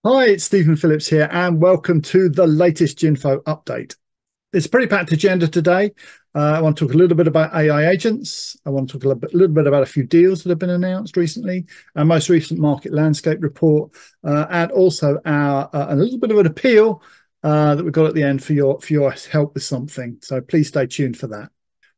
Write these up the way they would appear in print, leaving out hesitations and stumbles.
Hi, it's Stephen Phillips here, and welcome to the latest Jinfo update. It's a pretty packed agenda today. I want to talk a little bit about AI agents. I want to talk a little bit about a few deals that have been announced recently, our most recent market landscape report, and also a little bit of an appeal that we've got at the end for your help with something. So please stay tuned for that.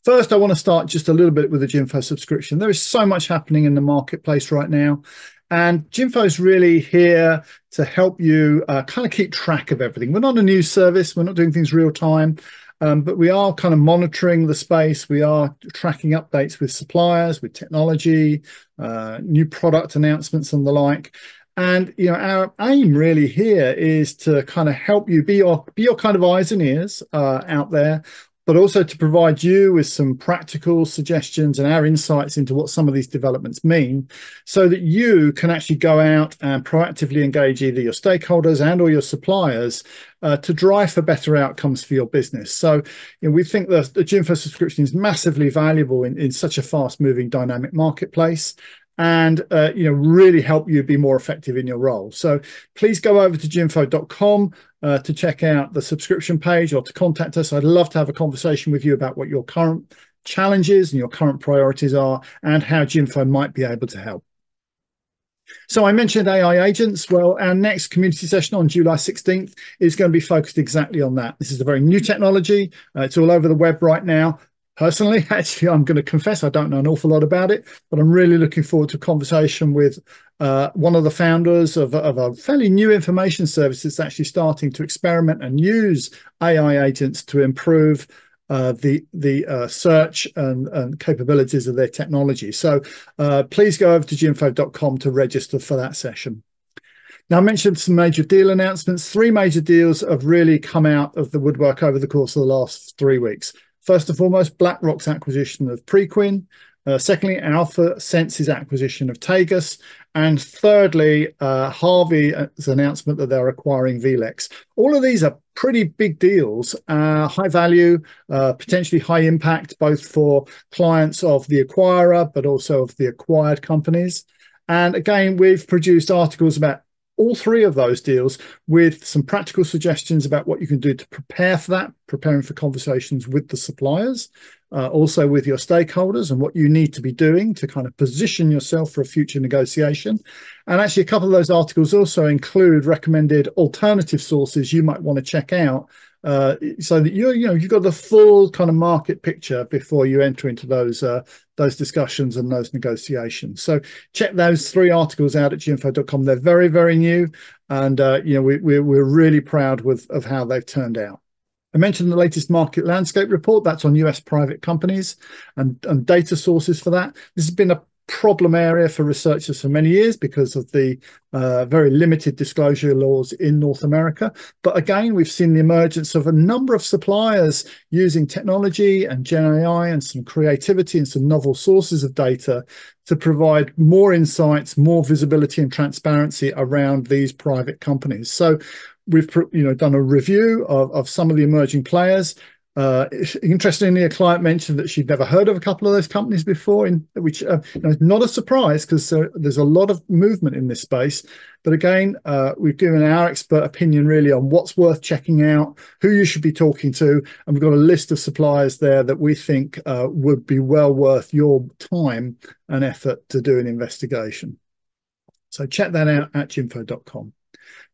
First, I want to start just a little bit with the Jinfo subscription. There is so much happening in the marketplace right now. And Jinfo is really here to help you kind of keep track of everything. We're not a news service. We're not doing things real time, but we are kind of monitoring the space. We are tracking updates with suppliers, with technology, new product announcements and the like. And our aim really here is to kind of help you be your kind of eyes and ears out there, but also to provide you with some practical suggestions and our insights into what some of these developments mean, so that you can actually go out and proactively engage either your stakeholders and or your suppliers to drive for better outcomes for your business. So we think that the Jinfo subscription is massively valuable in such a fast-moving, dynamic marketplace, and really help you be more effective in your role. So please go over to jinfo.com to check out the subscription page or to contact us. I'd love to have a conversation with you about what your current challenges and your current priorities are and how Jinfo might be able to help. So I mentioned AI agents. Well, our next community session on July 16th is going to be focused exactly on that. This is a very new technology. It's all over the web right now. Personally, actually, I'm going to confess I don't know an awful lot about it, but I'm really looking forward to a conversation with one of the founders of a fairly new information service that's actually starting to experiment and use AI agents to improve the search and capabilities of their technology. So please go over to jinfo.com to register for that session. Now, I mentioned some major deal announcements. 3 major deals have really come out of the woodwork over the course of the last 3 weeks. First and foremost, BlackRock's acquisition of Preqin. Secondly, Alpha Sense's acquisition of Tegas. And thirdly, Harvey's announcement that they're acquiring Vlex. All of these are pretty big deals, high value, potentially high impact, both for clients of the acquirer, but also of the acquired companies. And again, we've produced articles about all 3 of those deals with some practical suggestions about what you can do to prepare for that, preparing for conversations with the suppliers, also with your stakeholders, and what you need to be doing to kind of position yourself for a future negotiation. And actually, a couple of those articles also include recommended alternative sources you might want to check out, so that you've got the full kind of market picture before you enter into those discussions and those negotiations. So check those 3 articles out at jinfo.com. They're very, very new, and we're really proud of how they've turned out. I mentioned the latest market landscape report. That's on US private companies and data sources for that. This has been a problem area for researchers for many years because of the very limited disclosure laws in North America. But again, we've seen the emergence of a number of suppliers using technology and Gen AI and some creativity and some novel sources of data to provide more insights, more visibility and transparency around these private companies. So we've done a review of some of the emerging players. Interestingly, a client mentioned that she'd never heard of a couple of those companies before, which is not a surprise because there's a lot of movement in this space. But again, we've given our expert opinion really on what's worth checking out, who you should be talking to, and we've got a list of suppliers there that we think would be well worth your time and effort to do an investigation. So check that out at jinfo.com.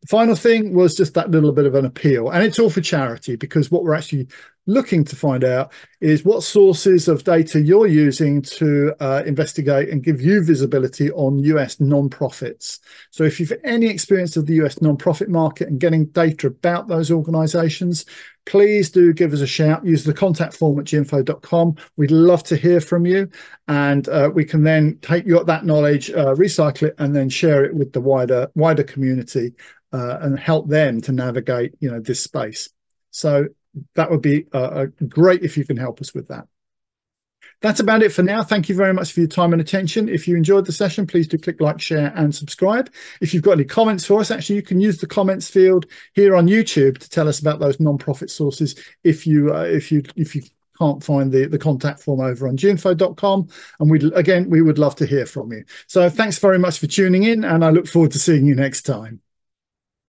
The final thing was just that little bit of an appeal, and it's all for charity, because what we're actually looking to find out is what sources of data you're using to investigate and give you visibility on US non-profits. So if you've any experience of the US non-profit market and getting data about those organizations, please do give us a shout. Use the contact form at jinfo.com. We'd love to hear from you, and we can then take that knowledge, recycle it, and then share it with the wider community and help them to navigate this space. So that would be great if you can help us with that. That's about it for now. Thank you very much for your time and attention. If you enjoyed the session, please do click like, share, and subscribe. If you've got any comments for us, actually, you can use the comments field here on YouTube to tell us about those non-profit sources if you can't find the contact form over on jinfo.com. And we would love to hear from you. So thanks very much for tuning in, and I look forward to seeing you next time.